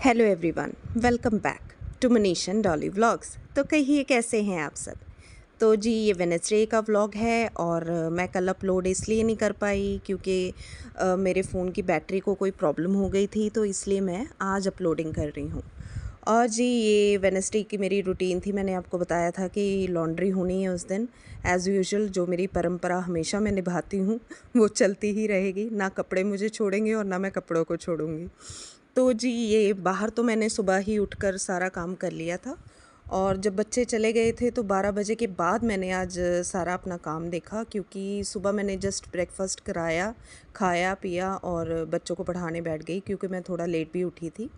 Hello everyone, welcome back to Manishan Dolly vlogs. तो कहिए कैसे हैं आप सब। तो जी ये वेडनेसडे का व्लॉग है और मैं कल अपलोड इसलिए नहीं कर पाई क्योंकि मेरे फ़ोन की बैटरी को कोई प्रॉब्लम हो गई थी, तो इसलिए मैं आज अपलोडिंग कर रही हूँ। और जी ये वेडनेसडे की मेरी रूटीन थी, मैंने आपको बताया था कि लॉन्ड्री होनी है उस दिन। एज़ यूजुअल जो मेरी परंपरा हमेशा मैं निभाती हूँ वो चलती ही रहेगी। ना कपड़े मुझे छोड़ेंगे और ना मैं कपड़ों को छोड़ूंगी। तो जी ये बाहर तो मैंने सुबह ही उठकर सारा काम कर लिया था और जब बच्चे चले गए थे तो 12 बजे के बाद मैंने आज सारा अपना काम देखा, क्योंकि सुबह मैंने जस्ट ब्रेकफास्ट कराया, खाया पिया और बच्चों को पढ़ाने बैठ गई क्योंकि मैं थोड़ा लेट भी उठी थी,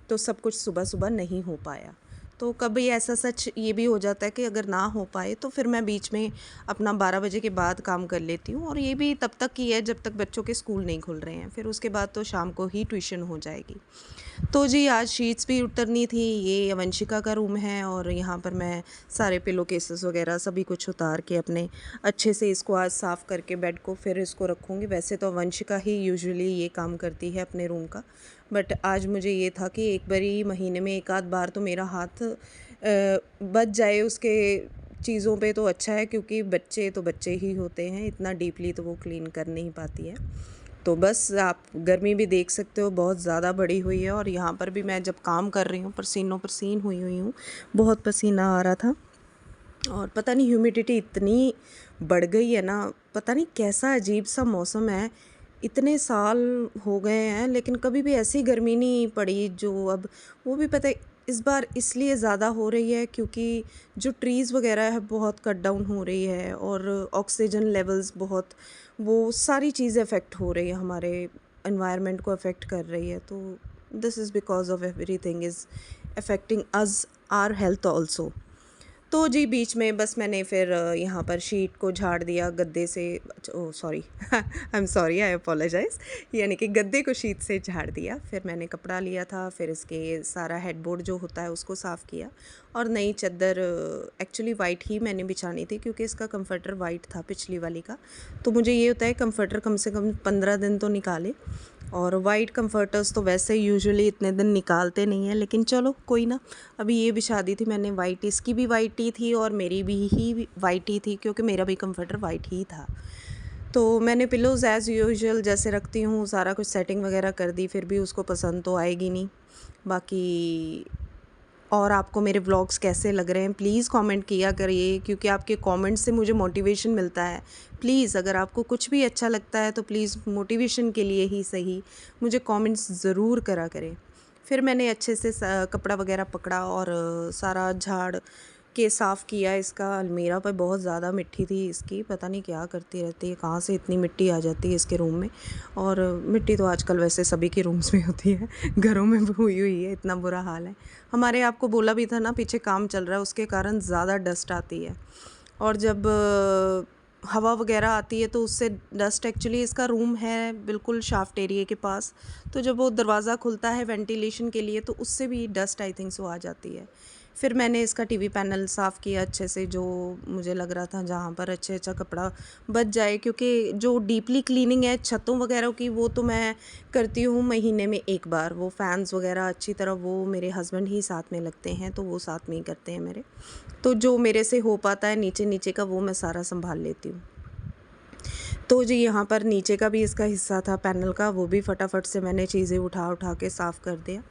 तो सब कुछ सुबह सुबह नहीं हो पाया। तो कभी ऐसा सच ये भी हो जाता है कि अगर ना हो पाए तो फिर मैं बीच में अपना 12 बजे के बाद काम कर लेती हूँ, और ये भी तब तक ही है जब तक बच्चों के स्कूल नहीं खुल रहे हैं, फिर उसके बाद तो शाम को ही ट्यूशन हो जाएगी। तो जी आज शीट्स भी उतरनी थी। ये वंशिका का रूम है और यहाँ पर मैं सारे पिलो केसेस वगैरह सभी कुछ उतार के अपने अच्छे से इसको आज साफ़ करके बेड को फिर इसको रखूँगी। वैसे तो वंशिका ही यूजुअली ये काम करती है अपने रूम का, बट आज मुझे ये था कि एक बारी महीने में एक आध बार तो मेरा हाथ बच जाए उसके चीज़ों पे तो अच्छा है, क्योंकि बच्चे तो बच्चे ही होते हैं, इतना डीपली तो वो क्लीन कर नहीं पाती है। तो बस आप गर्मी भी देख सकते हो बहुत ज़्यादा बढ़ी हुई है, और यहाँ पर भी मैं जब काम कर रही हूँ पसीनों पसीन हुई हूँ, बहुत पसीना आ रहा था। और पता नहीं ह्यूमिडिटी इतनी बढ़ गई है ना, पता नहीं कैसा अजीब सा मौसम है। इतने साल हो गए हैं लेकिन कभी भी ऐसी गर्मी नहीं पड़ी जो अब, वो भी पता है इस बार इसलिए ज़्यादा हो रही है क्योंकि जो ट्रीज़ वगैरह है बहुत कट डाउन हो रही है और ऑक्सीजन लेवल्स बहुत, वो सारी चीज़ें अफेक्ट हो रही है, हमारे एनवायरनमेंट को अफेक्ट कर रही है। तो this is because of everything is affecting us, our health also. तो जी बीच में बस मैंने फिर यहाँ पर शीट को झाड़ दिया गद्दे से, oh sorry I am sorry, I apologise, यानी कि गद्दे को शीट से झाड़ दिया। फिर मैंने कपड़ा लिया था, फिर इसके सारा हेडबोर्ड जो होता है उसको साफ़ किया, और नई चादर एक्चुअली वाइट ही मैंने बिछानी थी क्योंकि इसका कंफर्टर वाइट था पिछली वाली का। तो मुझे ये होता है कंफर्टर कम से कम 15 दिन तो निकाले, और वाइट कंफर्टर्स तो वैसे यूजुअली इतने दिन निकालते नहीं हैं, लेकिन चलो कोई ना। अभी ये बिछा दी थी मैंने वाइट, इसकी भी वाइट ही थी और मेरी भी ही वाइट ही थी क्योंकि मेरा भी कंफर्टर वाइट ही था। तो मैंने पिलोज़ एज़ यूजुअल जैसे रखती हूँ सारा कुछ सेटिंग वगैरह कर दी, फिर भी उसको पसंद तो आएगी नहीं। बाकी और आपको मेरे व्लॉग्स कैसे लग रहे हैं प्लीज़ कमेंट किया करिए, क्योंकि आपके कमेंट से मुझे मोटिवेशन मिलता है। प्लीज़ अगर आपको कुछ भी अच्छा लगता है तो प्लीज़ मोटिवेशन के लिए ही सही मुझे कमेंट्स ज़रूर करा करें। फिर मैंने अच्छे से कपड़ा वगैरह पकड़ा और सारा झाड़ के साफ़ किया। इसका अलमीरा पर बहुत ज़्यादा मिट्टी थी इसकी, पता नहीं क्या करती रहती है, कहाँ से इतनी मिट्टी आ जाती है इसके रूम में। और मिट्टी तो आजकल वैसे सभी के रूम्स में होती है, घरों में भी हुई हुई है, इतना बुरा हाल है। हमारे आपको बोला भी था ना पीछे काम चल रहा है, उसके कारण ज़्यादा डस्ट आती है, और जब हवा वगैरह आती है तो उससे डस्ट, एक्चुअली इसका रूम है बिल्कुल शाफ्ट एरिया के पास, तो जब वो दरवाज़ा खुलता है वेंटिलेशन के लिए तो उससे भी डस्ट आई थिंक सो आ जाती है। फिर मैंने इसका टीवी पैनल साफ़ किया अच्छे से, जो मुझे लग रहा था जहाँ पर अच्छा कपड़ा बच जाए, क्योंकि जो डीपली क्लीनिंग है छतों वगैरह की वो तो मैं करती हूँ महीने में एक बार। वो फैंस वगैरह अच्छी तरह वो मेरे हस्बैंड ही साथ में लगते हैं, तो वो साथ में ही करते हैं मेरे। तो जो मेरे से हो पाता है नीचे नीचे का वो मैं सारा संभाल लेती हूँ। तो जी यहाँ पर नीचे का भी इसका हिस्सा था पैनल का, वो भी फटाफट से मैंने चीज़ें उठा उठा के साफ़ कर दिया।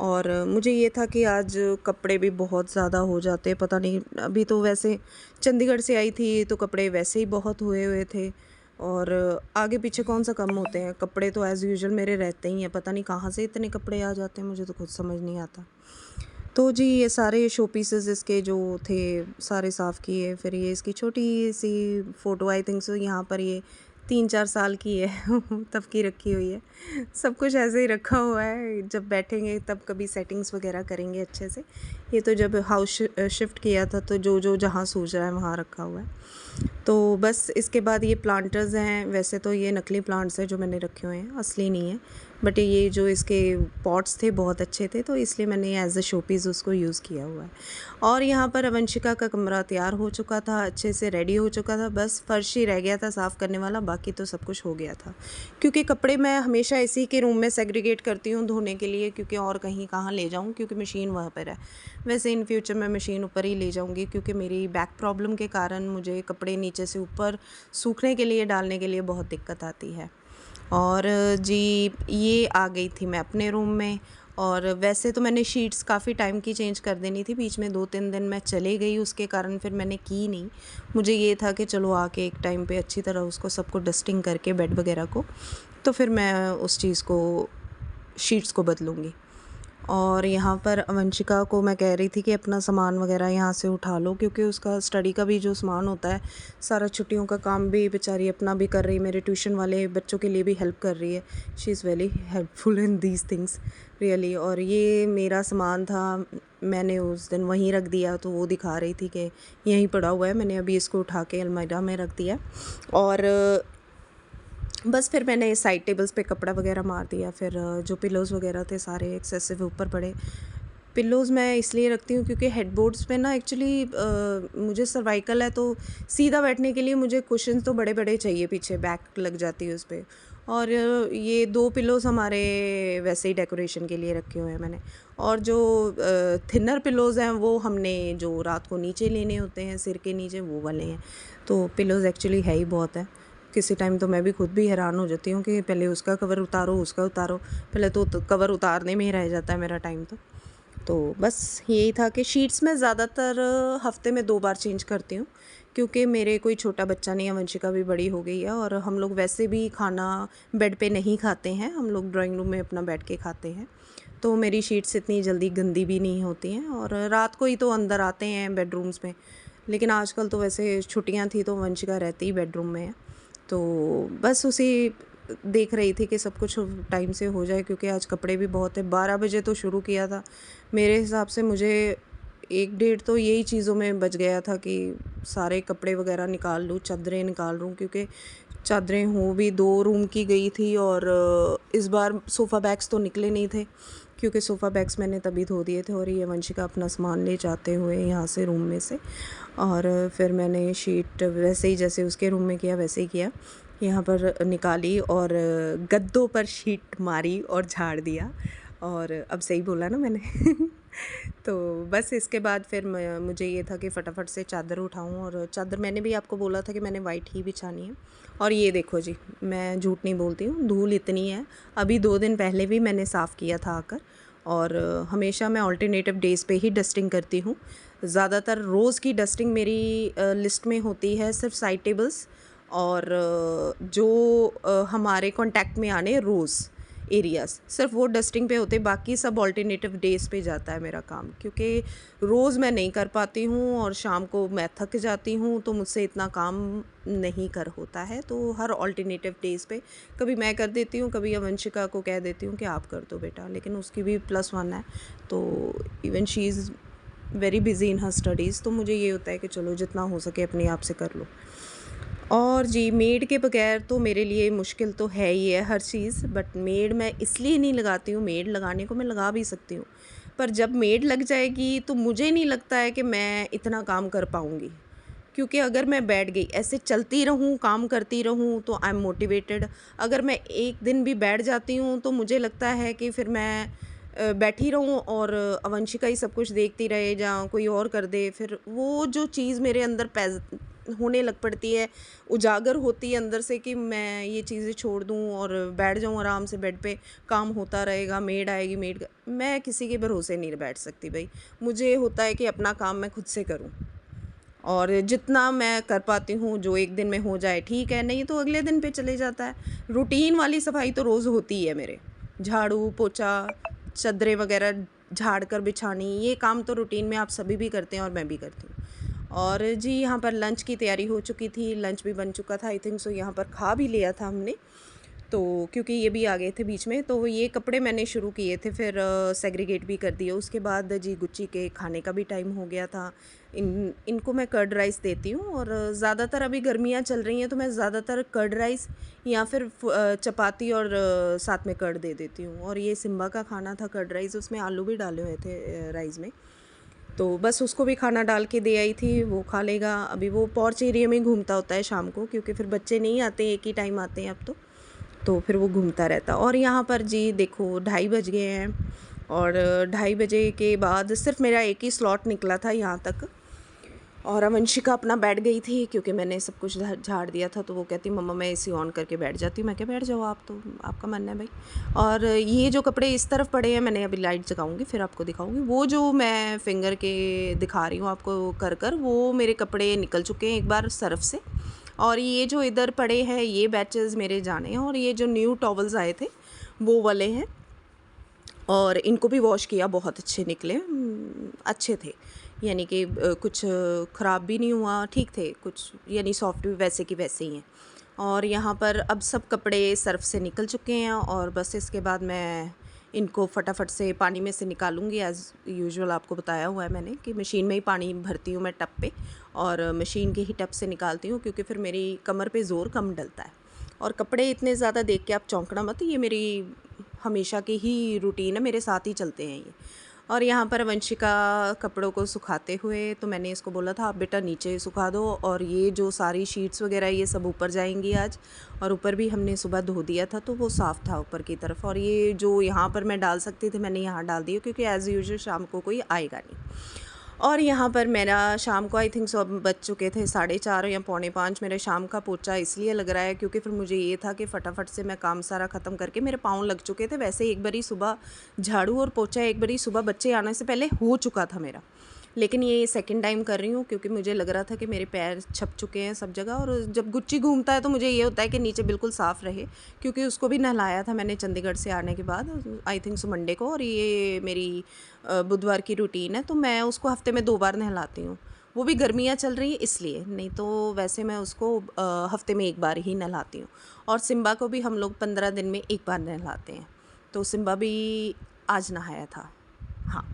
और मुझे ये था कि आज कपड़े भी बहुत ज़्यादा हो जाते, पता नहीं, अभी तो वैसे चंडीगढ़ से आई थी तो कपड़े वैसे ही बहुत हुए हुए थे, और आगे पीछे कौन सा कम होते हैं कपड़े, तो एज़ यूजुअल मेरे रहते ही हैं, पता नहीं कहाँ से इतने कपड़े आ जाते हैं, मुझे तो खुद समझ नहीं आता। तो जी ये सारे शो पीसेस इसके जो थे सारे साफ़ किए। फिर ये इसकी छोटी सी फ़ोटो आई थिंक सो यहाँ पर ये 3-4 साल की है तब की रखी हुई है। सब कुछ ऐसे ही रखा हुआ है, जब बैठेंगे तब कभी सेटिंग्स वगैरह करेंगे अच्छे से। ये तो जब हाउस शिफ्ट किया था तो जो जो जहाँ सूझ रहा है वहाँ रखा हुआ है। तो बस इसके बाद ये प्लांटर्स हैं, वैसे तो ये नकली प्लांट्स हैं जो मैंने रखे हुए हैं, असली नहीं है, बट ये जो इसके पॉट्स थे बहुत अच्छे थे, तो इसलिए मैंने एज अ शो पीस उसको यूज़ किया हुआ है। और यहाँ पर अवंशिका का कमरा तैयार हो चुका था, अच्छे से रेडी हो चुका था, बस फर्श ही रह गया था साफ़ करने वाला, बाकी तो सब कुछ हो गया था। क्योंकि कपड़े मैं हमेशा इसी के रूम में सेग्रीगेट करती हूँ धोने के लिए, क्योंकि और कहीं कहाँ ले जाऊँ, क्योंकि मशीन वहाँ पर है। वैसे इन फ्यूचर मैं मशीन ऊपर ही ले जाऊँगी, क्योंकि मेरी बैक प्रॉब्लम के कारण मुझे कपड़े नीचे से ऊपर सूखने के लिए डालने के लिए बहुत दिक्कत आती है। और जी ये आ गई थी मैं अपने रूम में। और वैसे तो मैंने शीट्स काफ़ी टाइम की चेंज कर देनी थी, बीच में 2-3 दिन मैं चले गई, उसके कारण फिर मैंने की नहीं। मुझे ये था कि चलो आके एक टाइम पे अच्छी तरह उसको सबको डस्टिंग करके बेड वगैरह को, तो फिर मैं उस चीज़ को शीट्स को बदलूँगी। और यहाँ पर अवंशिका को मैं कह रही थी कि अपना सामान वगैरह यहाँ से उठा लो, क्योंकि उसका स्टडी का भी जो सामान होता है सारा, छुट्टियों का काम भी बेचारी अपना भी कर रही है, मेरे ट्यूशन वाले बच्चों के लिए भी हेल्प कर रही है। She is very helpful in these things really. और ये मेरा सामान था, मैंने उस दिन वहीं रख दिया, तो वो दिखा रही थी कि यहीं पड़ा हुआ है, मैंने अभी इसको उठा के अलमारी में रख दिया। और बस फिर मैंने साइड टेबल्स पे कपड़ा वगैरह मार दिया। फिर जो पिलोज़ वगैरह थे सारे एक्सेसिव ऊपर पड़े। पिल्लोज़ मैं इसलिए रखती हूँ क्योंकि हेडबोर्ड्स पे ना एक्चुअली मुझे सर्वाइकल है, तो सीधा बैठने के लिए मुझे कुशन्स तो बड़े बड़े चाहिए, पीछे बैक लग जाती है उस पर। और ये 2 पिलोज़ हमारे वैसे ही डेकोरेशन के लिए रखे हुए हैं मैंने। और जो थिनर पिलोज़ हैं वो हमने जो रात को नीचे लेने होते हैं सिर के नीचे, वो वाले हैं। तो पिलोज़ एक्चुअली है ही बहुत है। किसी टाइम तो मैं भी खुद भी हैरान हो जाती हूँ कि पहले उसका कवर उतारो, उसका उतारो, पहले तो कवर उतारने में ही रह जाता है मेरा टाइम तो बस यही था कि शीट्स मैं ज़्यादातर हफ्ते में 2 बार चेंज करती हूँ, क्योंकि मेरे कोई छोटा बच्चा नहीं है, वंशिका भी बड़ी हो गई है, और हम लोग वैसे भी खाना बेड पे नहीं खाते हैं, हम लोग ड्राइंग रूम में अपना बैठ के खाते हैं। तो मेरी शीट्स इतनी जल्दी गंदी भी नहीं होती हैं, और रात को ही तो अंदर आते हैं बेडरूम्स में। लेकिन आजकल तो वैसे छुट्टियाँ थी तो वंशिका रहती ही बेडरूम में है। तो बस उसी देख रही थी कि सब कुछ टाइम से हो जाए, क्योंकि आज कपड़े भी बहुत है। 12 बजे तो शुरू किया था, मेरे हिसाब से मुझे 1 डेढ़ तो यही चीज़ों में बच गया था कि सारे कपड़े वगैरह निकाल लूँ, चादरें निकाल लूँ, क्योंकि चादरें हो भी 2 रूम की गई थी। और इस बार सोफ़ा बैग्स तो निकले नहीं थे, क्योंकि सोफ़ा बैग्स मैंने तभी धो दिए थे। और ये वंशिका अपना सामान ले जाते हुए यहाँ से रूम में से, और फिर मैंने शीट वैसे ही जैसे उसके रूम में किया वैसे ही किया, यहाँ पर निकाली और गद्दों पर शीट मारी और झाड़ दिया। और अब सही बोला ना मैंने तो बस इसके बाद फिर मुझे ये था कि फटाफट से चादर उठाऊं, और चादर मैंने भी आपको बोला था कि मैंने वाइट ही बिछानी है। और ये देखो जी, मैं झूठ नहीं बोलती हूँ, धूल इतनी है। अभी 2 दिन पहले भी मैंने साफ़ किया था आकर। और हमेशा मैं अल्टरनेटिव डेज़ पे ही डस्टिंग करती हूँ। ज़्यादातर रोज़ की डस्टिंग मेरी लिस्ट में होती है सिर्फ साइड टेबल्स और जो हमारे कांटेक्ट में आने रोज़ एरियाज़, सिर्फ वो डस्टिंग पे होते, बाकी सब ऑल्टरनेटिव डेज़ पे जाता है मेरा काम, क्योंकि रोज़ मैं नहीं कर पाती हूँ और शाम को मैं थक जाती हूँ, तो मुझसे इतना काम नहीं कर होता है। तो हर ऑल्टरनेटिव डेज़ पे कभी मैं कर देती हूँ, कभी वंशिका को कह देती हूँ कि आप कर दो बेटा, लेकिन उसकी भी +1 है, तो even she is very busy in her studies. तो मुझे ये होता है कि चलो जितना हो सके अपने आप से कर लो। और जी मेड के बगैर तो मेरे लिए मुश्किल तो है ही है हर चीज़, बट मेड मैं इसलिए नहीं लगाती हूँ, मेड लगाने को मैं लगा भी सकती हूँ, पर जब मेड लग जाएगी तो मुझे नहीं लगता है कि मैं इतना काम कर पाऊँगी। क्योंकि अगर मैं बैठ गई, ऐसे चलती रहूँ, काम करती रहूँ, तो आई एम मोटिवेटेड। अगर मैं एक दिन भी बैठ जाती हूँ तो मुझे लगता है कि फिर मैं बैठी रहूँ और अवंशिका ही सब कुछ देखती रहे या कोई और कर दे, फिर वो जो चीज़ मेरे अंदर पैज होने लग पड़ती है, उजागर होती है अंदर से कि मैं ये चीज़ें छोड़ दूँ और बैठ जाऊँ आराम से बेड पे, काम होता रहेगा, मेड आएगी, मैं किसी के भरोसे नहीं बैठ सकती भाई। मुझे होता है कि अपना काम मैं खुद से करूँ, और जितना मैं कर पाती हूँ, जो एक दिन में हो जाए ठीक है, नहीं तो अगले दिन पे चले जाता है। रूटीन वाली सफाई तो रोज़ होती ही है मेरे, झाड़ू पोछा, चादरें वगैरह झाड़ कर बिछानी, ये काम तो रूटीन में आप सभी भी करते हैं और मैं भी करती हूँ। और जी यहाँ पर लंच की तैयारी हो चुकी थी, लंच भी बन चुका था आई थिंक सो, यहाँ पर खा भी लिया था हमने। तो क्योंकि ये भी आ गए थे बीच में, तो ये कपड़े मैंने शुरू किए थे, फिर सेग्रीगेट भी कर दिए। उसके बाद जी गुच्ची के खाने का भी टाइम हो गया था। इनको मैं कर्ड राइस देती हूँ, और ज़्यादातर अभी गर्मियाँ चल रही हैं तो मैं ज़्यादातर कर्ड राइस या फिर चपाती और साथ में कर्ड दे देती हूँ। और ये सिम्बा का खाना था कर्ड राइस, उसमें आलू भी डाले हुए थे राइस में, तो बस उसको भी खाना डाल के दे आई थी, वो खा लेगा। अभी वो पॉर्च एरिया में घूमता होता है शाम को, क्योंकि फिर बच्चे नहीं आते, एक ही टाइम आते हैं अब तो फिर वो घूमता रहता। और यहाँ पर जी देखो 2:30 बज गए हैं, और 2:30 बजे के बाद सिर्फ मेरा एक ही स्लॉट निकला था यहाँ तक। और वंशिका अपना बैठ गई थी, क्योंकि मैंने सब कुछ झाड़ दिया था, तो वो कहती मम्मा मैं एसी ऑन करके बैठ जाती हूँ। मैं क्या बैठ जाओ आप, तो आपका मन है भाई। और ये जो कपड़े इस तरफ पड़े हैं, मैंने अभी लाइट जगाऊंगी फिर आपको दिखाऊंगी। वो जो मैं फिंगर के दिखा रही हूँ आपको कर वो मेरे कपड़े निकल चुके हैं एक बार सर्फ से। और ये जो इधर पड़े हैं ये बैचेस मेरे जाने हैं, और ये जो न्यू टॉवल्स आए थे वो वाले हैं, और इनको भी वॉश किया, बहुत अच्छे निकले, अच्छे थे, यानी कि कुछ ख़राब भी नहीं हुआ, ठीक थे कुछ, यानी सॉफ्ट भी वैसे की वैसे ही हैं। और यहाँ पर अब सब कपड़े सर्फ से निकल चुके हैं, और बस इसके बाद मैं इनको फटाफट से पानी में से निकालूंगी। एज़ यूजुअल आपको बताया हुआ है मैंने कि मशीन में ही पानी भरती हूँ मैं टब पे, और मशीन के ही टब से निकालती हूँ, क्योंकि फिर मेरी कमर पे ज़ोर कम डलता है। और कपड़े इतने ज़्यादा देख के आप चौंकना मत, ये मेरी हमेशा की ही रूटीन है, मेरे साथ ही चलते हैं ये। और यहाँ पर वंशिका कपड़ों को सुखाते हुए, तो मैंने इसको बोला था आप बेटा नीचे सुखा दो, और ये जो सारी शीट्स वगैरह ये सब ऊपर जाएंगी आज। और ऊपर भी हमने सुबह धो दिया था, तो वो साफ़ था ऊपर की तरफ। और ये जो यहाँ पर मैं डाल सकती थी मैंने यहाँ डाल दिया, क्योंकि एज़ यूजुअल शाम को कोई आएगा नहीं। और यहाँ पर मेरा शाम को आई थिंक सो अब बज चुके थे 4:30 या 4:45। मेरे शाम का पोछा इसलिए लग रहा है क्योंकि फिर मुझे ये था कि फटाफट से मैं काम सारा ख़त्म करके, मेरे पाँव लग चुके थे। वैसे एक बारी सुबह झाड़ू और पोछा एक बारी सुबह बच्चे आने से पहले हो चुका था मेरा, लेकिन ये सेकंड टाइम कर रही हूँ, क्योंकि मुझे लग रहा था कि मेरे पैर छप चुके हैं सब जगह। और जब गुच्ची घूमता है तो मुझे ये होता है कि नीचे बिल्कुल साफ़ रहे, क्योंकि उसको भी नहलाया था मैंने चंडीगढ़ से आने के बाद, आई थिंक सो मंडे को। और ये मेरी बुधवार की रूटीन है, तो मैं उसको हफ्ते में 2 बार नहलाती हूँ। वो भी गर्मियाँ चल रही हैं इसलिए, नहीं तो वैसे मैं उसको हफ्ते में 1 बार ही नहलाती हूँ। और सिम्बा को भी हम लोग 15 दिन में 1 बार नहलाते हैं, तो सिम्बा भी आज नहाया था। हाँ,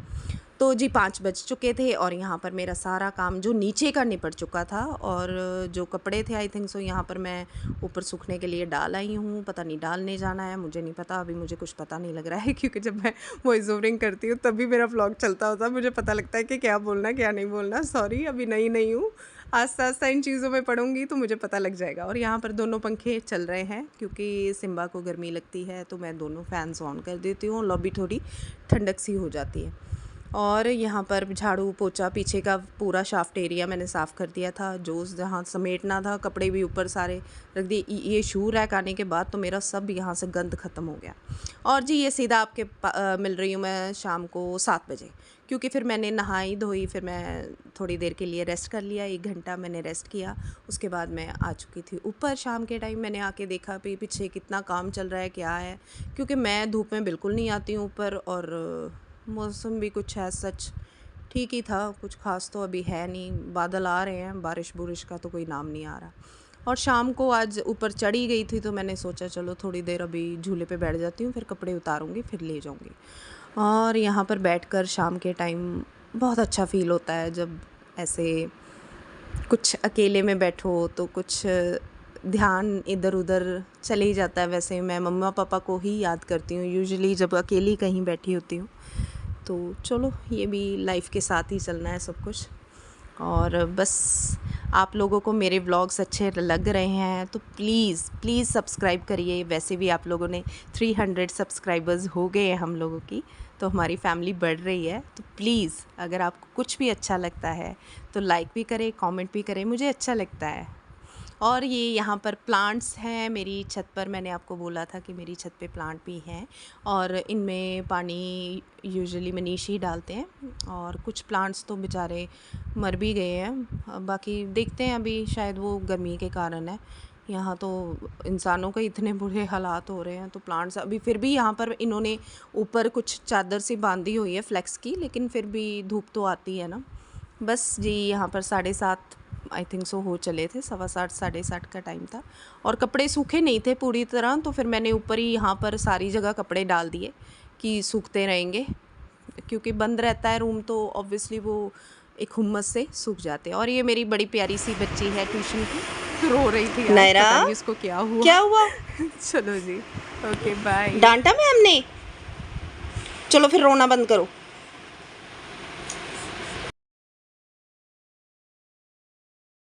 तो जी 5 बज चुके थे, और यहाँ पर मेरा सारा काम जो नीचे का निपट चुका था, और जो कपड़े थे आई थिंक सो यहाँ पर मैं ऊपर सूखने के लिए डाल आई हूँ। पता नहीं डालने जाना है, मुझे नहीं पता, अभी मुझे कुछ पता नहीं लग रहा है, क्योंकि जब मैं वॉइस ओवरिंग करती हूँ तभी मेरा व्लॉग चलता होता है, मुझे पता लगता है कि क्या बोलना क्या नहीं बोलना। सॉरी, अभी नई हूँ, आस्ता आस्ता इन चीज़ों में पढ़ूंगी तो मुझे पता लग जाएगा। और यहाँ पर दोनों पंखे चल रहे हैं, क्योंकि सिम्बा को गर्मी लगती है, तो मैं दोनों फ़ैन्स ऑन कर देती हूँ, लॉबी थोड़ी ठंडक सी हो जाती है। और यहाँ पर झाड़ू पोछा, पीछे का पूरा शाफ्ट एरिया मैंने साफ़ कर दिया था, जो जहाँ समेटना था, कपड़े भी ऊपर सारे रख दिए। ये शू रैक आने के बाद तो मेरा सब यहाँ से गंद ख़त्म हो गया। और जी ये सीधा आपके मिल रही हूँ मैं शाम को 7 बजे, क्योंकि फिर मैंने नहाई धोई, फिर मैं थोड़ी देर के लिए रेस्ट कर लिया, 1 घंटा मैंने रेस्ट किया। उसके बाद मैं आ चुकी थी ऊपर। शाम के टाइम मैंने आके देखा भी पीछे कितना काम चल रहा है, क्या है, क्योंकि मैं धूप में बिल्कुल नहीं आती हूँ ऊपर। और मौसम भी कुछ है सच ठीक ही था, कुछ ख़ास तो अभी है नहीं, बादल आ रहे हैं, बारिश बुरिश का तो कोई नाम नहीं आ रहा। और शाम को आज ऊपर चढ़ी गई थी, तो मैंने सोचा चलो थोड़ी देर अभी झूले पे बैठ जाती हूँ, फिर कपड़े उतारूँगी फिर ले जाऊँगी। और यहाँ पर बैठकर शाम के टाइम बहुत अच्छा फ़ील होता है, जब ऐसे कुछ अकेले में बैठो तो कुछ ध्यान इधर उधर चले ही जाता है। वैसे मैं मम्मा पापा को ही याद करती हूँ यूजुअली जब अकेली कहीं बैठी होती हूँ। तो चलो ये भी लाइफ के साथ ही चलना है सब कुछ। और बस आप लोगों को मेरे व्लॉग्स अच्छे लग रहे हैं तो प्लीज़ सब्सक्राइब करिए। वैसे भी आप लोगों ने 300 सब्सक्राइबर्स हो गए हैं हम लोगों की, तो हमारी फैमिली बढ़ रही है। तो प्लीज़ अगर आपको कुछ भी अच्छा लगता है तो लाइक भी करें, कमेंट भी करें, मुझे अच्छा लगता है। और ये यहाँ पर प्लांट्स हैं मेरी छत पर, मैंने आपको बोला था कि मेरी छत पे प्लांट भी हैं, और इनमें पानी यूजुअली मनीष ही डालते हैं। और कुछ प्लांट्स तो बेचारे मर भी गए हैं, बाकी देखते हैं, अभी शायद वो गर्मी के कारण है। यहाँ तो इंसानों के इतने बुरे हालात हो रहे हैं, तो प्लांट्स अभी फिर भी यहाँ पर इन्होंने ऊपर कुछ चादर सी बांधी हुई है फ्लेक्स की, लेकिन फिर भी धूप तो आती है ना। बस जी यहाँ पर 7:30 आई थिंक सो हो चले थे, 7:15 7:30 का टाइम था और कपड़े सूखे नहीं थे पूरी तरह, तो फिर मैंने ऊपर ही यहाँ पर सारी जगह कपड़े डाल दिए कि सूखते रहेंगे, क्योंकि बंद रहता है रूम तो ऑब्वियसली वो एक हुम्मस से सूख जाते हैं। और ये मेरी बड़ी प्यारी सी बच्ची है ट्यूशन की, रो रही थी आज, नायरा, पता नहीं उसको क्या हुआ। क्या हुआ? चलो जी, ओके बाय। डांटा मैम ने? चलो फिर रोना बंद करो।